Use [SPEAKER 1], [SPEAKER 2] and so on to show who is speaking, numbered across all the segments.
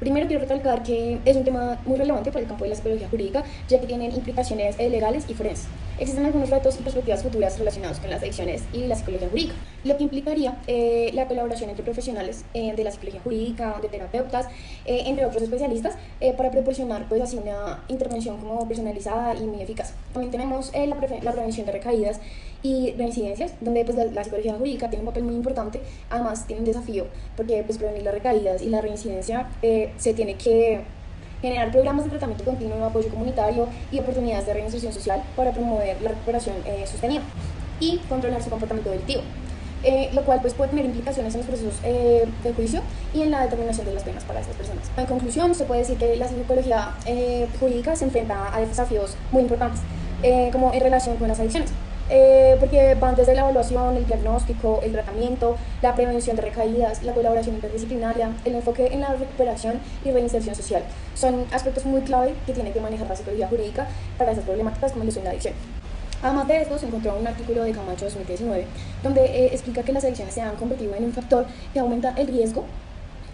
[SPEAKER 1] Primero quiero recalcar que es un tema muy relevante para el campo de la psicología jurídica, ya que tienen implicaciones legales y forenses. Existen algunos retos y perspectivas futuras relacionados con las adicciones y la psicología jurídica, lo que implicaría la colaboración entre profesionales de la psicología jurídica, de terapeutas, entre otros especialistas, para proporcionar pues así una intervención como personalizada y muy eficaz. También tenemos la prevención de recaídas y reincidencias, donde pues la psicología jurídica tiene un papel muy importante. Además tiene un desafío, porque pues prevenir las recaídas y la reincidencia se tiene que generar programas de tratamiento continuo, apoyo comunitario y oportunidades de reinserción social para promover la recuperación sostenida y controlar su comportamiento delictivo. Lo cual pues, puede tener implicaciones en los procesos de juicio y en la determinación de las penas para estas personas. En conclusión, se puede decir que la psicología jurídica se enfrenta a desafíos muy importantes, como en relación con las adicciones. Porque van desde la evaluación, el diagnóstico, el tratamiento, la prevención de recaídas, la colaboración interdisciplinaria, el enfoque en la recuperación y reinserción social. Son aspectos muy clave que tiene que manejar la psicología jurídica para esas problemáticas como lo son la adicción. Además de esto, se encontró un artículo de Camacho 2019 donde explica que las adicciones se han convertido en un factor que aumenta el riesgo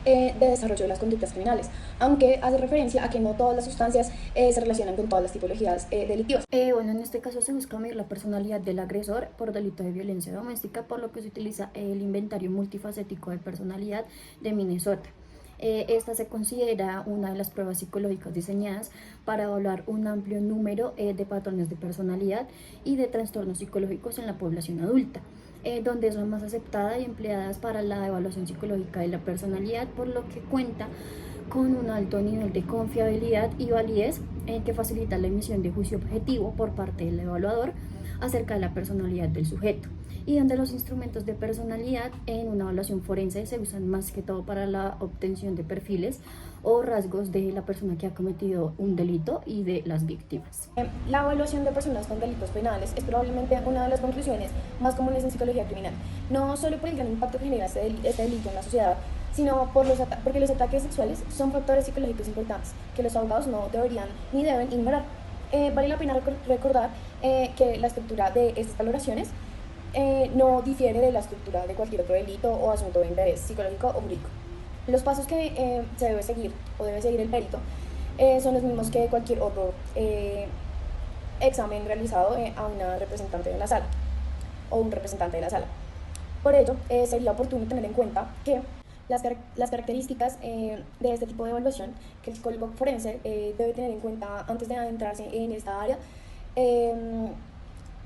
[SPEAKER 1] de desarrollo de las conductas criminales, aunque hace referencia a que no todas las sustancias se relacionan con todas las tipologías delictivas.
[SPEAKER 2] Bueno, en este caso se busca medir la personalidad del agresor por delito de violencia doméstica, por lo que se utiliza el inventario multifacético de personalidad de Minnesota. Esta se considera una de las pruebas psicológicas diseñadas para evaluar un amplio número de patrones de personalidad y de trastornos psicológicos en la población adulta, donde son más aceptadas y empleadas para la evaluación psicológica de la personalidad, por lo que cuenta con un alto nivel de confiabilidad y validez que facilita la emisión de juicio objetivo por parte del evaluador acerca de la personalidad del sujeto, y donde los instrumentos de personalidad en una evaluación forense se usan más que todo para la obtención de perfiles o rasgos de la persona que ha cometido un delito y de las víctimas.
[SPEAKER 1] La evaluación de personas con delitos penales es probablemente una de las conclusiones más comunes en psicología criminal, no solo por el gran impacto que genera este delito en la sociedad, sino porque los ataques sexuales son factores psicológicos importantes que los abogados no deberían ni deben ignorar. Vale la pena recordar que la estructura de estas valoraciones no difiere de la estructura de cualquier otro delito o asunto de interés psicológico o jurídico. Los pasos que se debe seguir o debe seguir el perito son los mismos que cualquier otro examen realizado a una representante de la sala o un representante de la sala. Por ello, sería oportuno tener en cuenta que las características de este tipo de evaluación que el psicólogo forense debe tener en cuenta antes de adentrarse en esta área,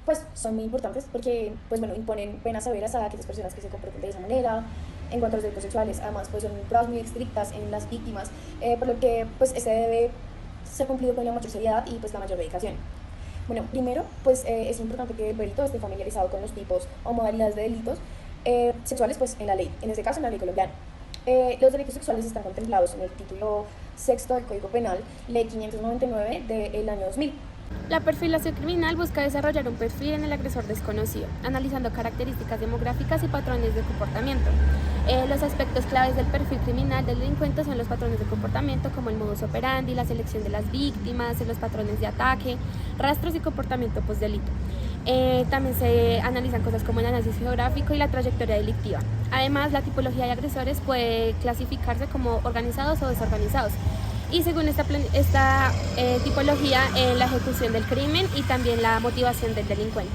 [SPEAKER 1] pues son muy importantes porque pues, bueno, imponen penas severas a aquellas personas que se comporten de esa manera. En cuanto a los delitos sexuales, además pues son pruebas muy estrictas en las víctimas, por lo que pues este debe ser cumplido con la mayor seriedad y pues la mayor dedicación. Bueno, primero pues es importante que el perito esté familiarizado con los tipos o modalidades de delitos sexuales pues en la ley, en este caso en la ley colombiana. Los delitos sexuales están contemplados en el título sexto del Código Penal, ley 599 del año 2000.
[SPEAKER 3] La perfilación criminal busca desarrollar un perfil en el agresor desconocido, analizando características demográficas y patrones de comportamiento. Los aspectos claves del perfil criminal del delincuente son los patrones de comportamiento, como el modus operandi, la selección de las víctimas, los patrones de ataque, rastros y comportamiento postdelito. También se analizan cosas como el análisis geográfico y la trayectoria delictiva. Además, la tipología de agresores puede clasificarse como organizados o desorganizados, y según esta tipología, la ejecución del crimen y también la motivación del delincuente.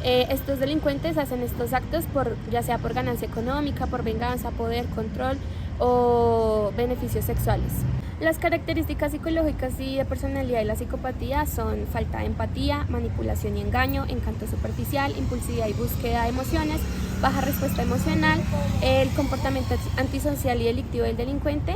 [SPEAKER 3] Estos delincuentes hacen estos actos ya sea por ganancia económica, por venganza, poder, control o beneficios sexuales. Las características psicológicas y de personalidad de la psicopatía son falta de empatía, manipulación y engaño, encanto superficial, impulsividad y búsqueda de emociones, baja respuesta emocional, el comportamiento antisocial y delictivo del delincuente.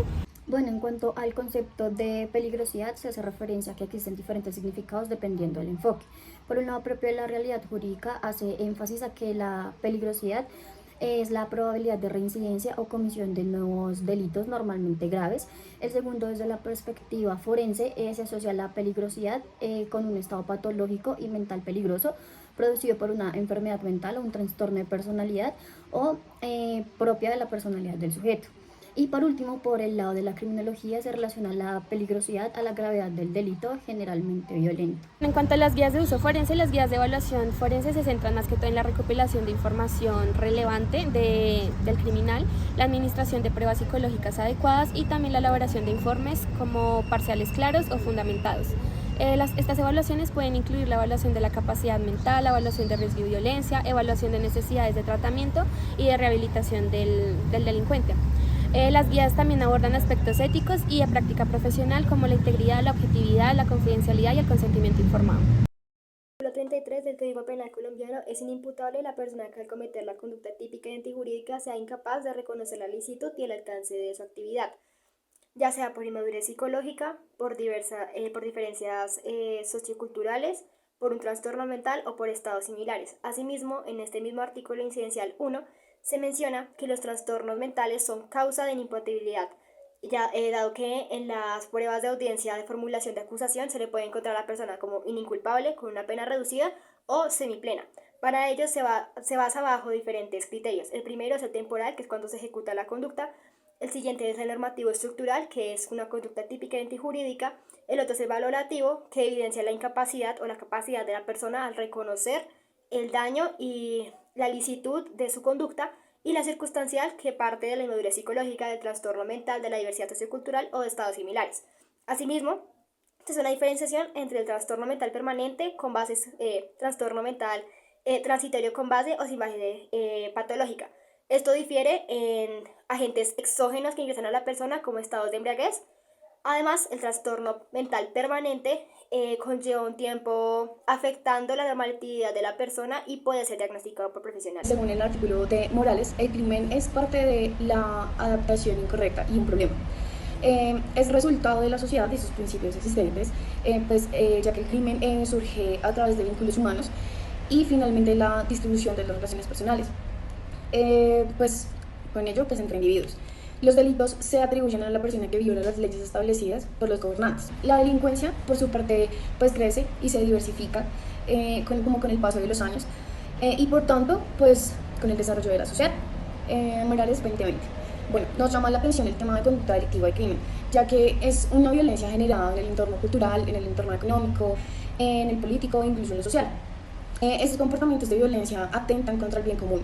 [SPEAKER 2] Bueno, en cuanto al concepto de peligrosidad, se hace referencia a que existen diferentes significados dependiendo del enfoque. Por un lado, propio de la realidad jurídica, hace énfasis a que la peligrosidad es la probabilidad de reincidencia o comisión de nuevos delitos normalmente graves. El segundo, desde la perspectiva forense, se asocia la peligrosidad con un estado patológico y mental peligroso producido por una enfermedad mental o un trastorno de personalidad o propia de la personalidad del sujeto. Y por último, por el lado de la criminología, se relaciona la peligrosidad a la gravedad del delito, generalmente violento.
[SPEAKER 3] En cuanto a las guías de uso forense, las guías de evaluación forense se centran más que todo en la recopilación de información relevante del criminal, la administración de pruebas psicológicas adecuadas y también la elaboración de informes como parciales claros o fundamentados. Estas evaluaciones pueden incluir la evaluación de la capacidad mental, la evaluación de riesgo y violencia, evaluación de necesidades de tratamiento y de rehabilitación del delincuente. Las guías también abordan aspectos éticos y de práctica profesional como la integridad, la objetividad, la confidencialidad y el consentimiento informado.
[SPEAKER 4] El artículo 33 del Código Penal colombiano es inimputable la persona que al cometer la conducta típica y antijurídica sea incapaz de reconocer la licitud y el alcance de su actividad, ya sea por inmadurez psicológica, por diferencias socioculturales, por un trastorno mental o por estados similares. Asimismo, en este mismo artículo incidencial 1 se menciona que los trastornos mentales son causa de inimputabilidad, dado que en las pruebas de audiencia de formulación de acusación se le puede encontrar a la persona como ininculpable con una pena reducida o semiplena. Para ello se basa bajo diferentes criterios. El primero es el temporal, que es cuando se ejecuta la conducta. El siguiente es el normativo estructural, que es una conducta típica y antijurídica. El otro es el valorativo, que evidencia la incapacidad o la capacidad de la persona al reconocer el daño y la licitud de su conducta. Y la circunstancial, que parte de la inmadurez psicológica, del trastorno mental, de la diversidad sociocultural o de estados similares. Asimismo, se hace una diferenciación entre el trastorno mental permanente con bases, trastorno mental transitorio con base o sin base patológica. Esto difiere en agentes exógenos que ingresan a la persona como estados de embriaguez. Además, el trastorno mental permanente conlleva un tiempo afectando la normatividad de la persona y puede ser diagnosticado por profesionales.
[SPEAKER 1] Según el artículo de Morales, el crimen es parte de la adaptación incorrecta y un problema. Es resultado de la sociedad y sus principios existentes, ya que el crimen surge a través de vínculos humanos y finalmente la distribución de las relaciones personales, con ello entre individuos. Los delitos se atribuyen a la persona que viola las leyes establecidas por los gobernantes. La delincuencia, por su parte, crece y se diversifica con el paso de los años y por tanto, con el desarrollo de la sociedad. Morales 2020. Bueno, nos llama la atención el tema de conducta delictiva y crimen, ya que es una violencia generada en el entorno cultural, en el entorno económico, en el político e incluso en lo social. Estos comportamientos de violencia atentan contra el bien común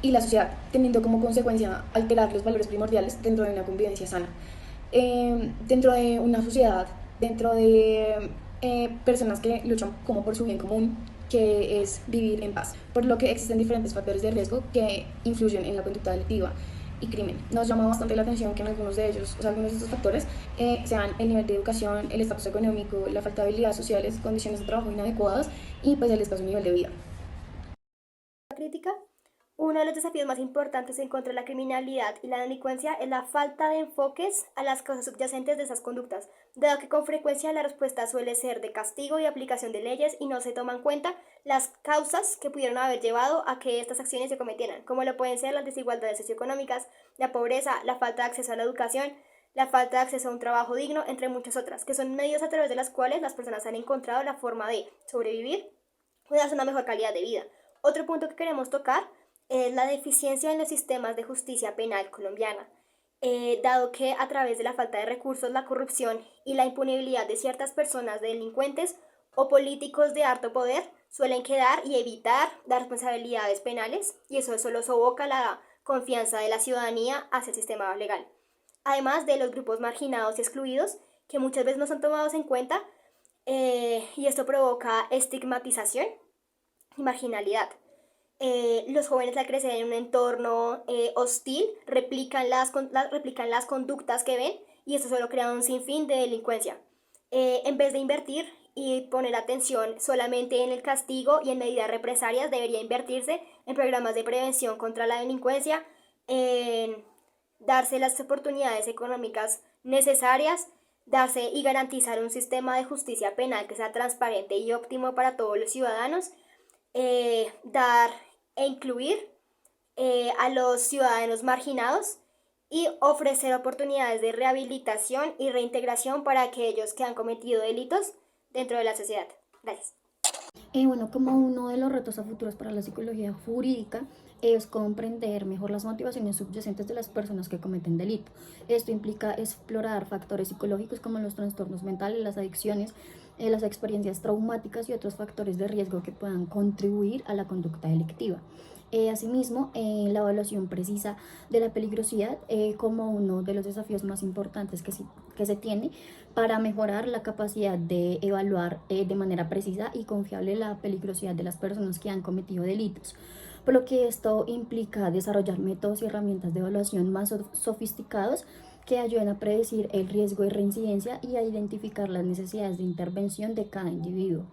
[SPEAKER 1] y la sociedad, teniendo como consecuencia alterar los valores primordiales dentro de una convivencia sana. Dentro de una sociedad, dentro de personas que luchan como por su bien común, que es vivir en paz, por lo que existen diferentes factores de riesgo que influyen en la conducta delictiva y crimen. Nos llama bastante la atención que en algunos de ellos, algunos de estos factores, sean el nivel de educación, el estatus económico, la falta de habilidades sociales, condiciones de trabajo inadecuadas y el escaso nivel de vida.
[SPEAKER 4] Crítica. Uno de los desafíos más importantes en contra de la criminalidad y la delincuencia es la falta de enfoques a las causas subyacentes de esas conductas, dado que con frecuencia la respuesta suele ser de castigo y aplicación de leyes y no se toman en cuenta las causas que pudieron haber llevado a que estas acciones se cometieran, como lo pueden ser las desigualdades socioeconómicas, la pobreza, la falta de acceso a la educación, la falta de acceso a un trabajo digno, entre muchas otras, que son medios a través de las cuales las personas han encontrado la forma de sobrevivir y darse una mejor calidad de vida. Otro punto que queremos tocar es la deficiencia en los sistemas de justicia penal colombiana, dado que a través de la falta de recursos, la corrupción y la impunibilidad de ciertas personas delincuentes o políticos de alto poder suelen quedar y evitar las responsabilidades penales, y eso solo sofoca la confianza de la ciudadanía hacia el sistema legal. Además de los grupos marginados y excluidos, que muchas veces no son tomados en cuenta, y esto provoca estigmatización y marginalidad. Los jóvenes al crecer en un entorno hostil replican las conductas que ven, y eso solo crea un sinfín de delincuencia. En vez de invertir y poner atención solamente en el castigo y en medidas represalias, debería invertirse en programas de prevención contra la delincuencia, en darse las oportunidades económicas necesarias, darse y garantizar un sistema de justicia penal que sea transparente y óptimo para todos los ciudadanos, dar e incluir a los ciudadanos marginados y ofrecer oportunidades de rehabilitación y reintegración para aquellos que han cometido delitos dentro de la sociedad. Gracias.
[SPEAKER 2] Bueno, como uno de los retos a futuros para la psicología jurídica es comprender mejor las motivaciones subyacentes de las personas que cometen delito. Esto implica explorar factores psicológicos como los trastornos mentales, las adicciones, las experiencias traumáticas y otros factores de riesgo que puedan contribuir a la conducta delictiva. Asimismo, la evaluación precisa de la peligrosidad como uno de los desafíos más importantes que se tiene para mejorar la capacidad de evaluar de manera precisa y confiable la peligrosidad de las personas que han cometido delitos. Por lo que esto implica desarrollar métodos y herramientas de evaluación más sofisticados que ayuden a predecir el riesgo de reincidencia y a identificar las necesidades de intervención de cada individuo.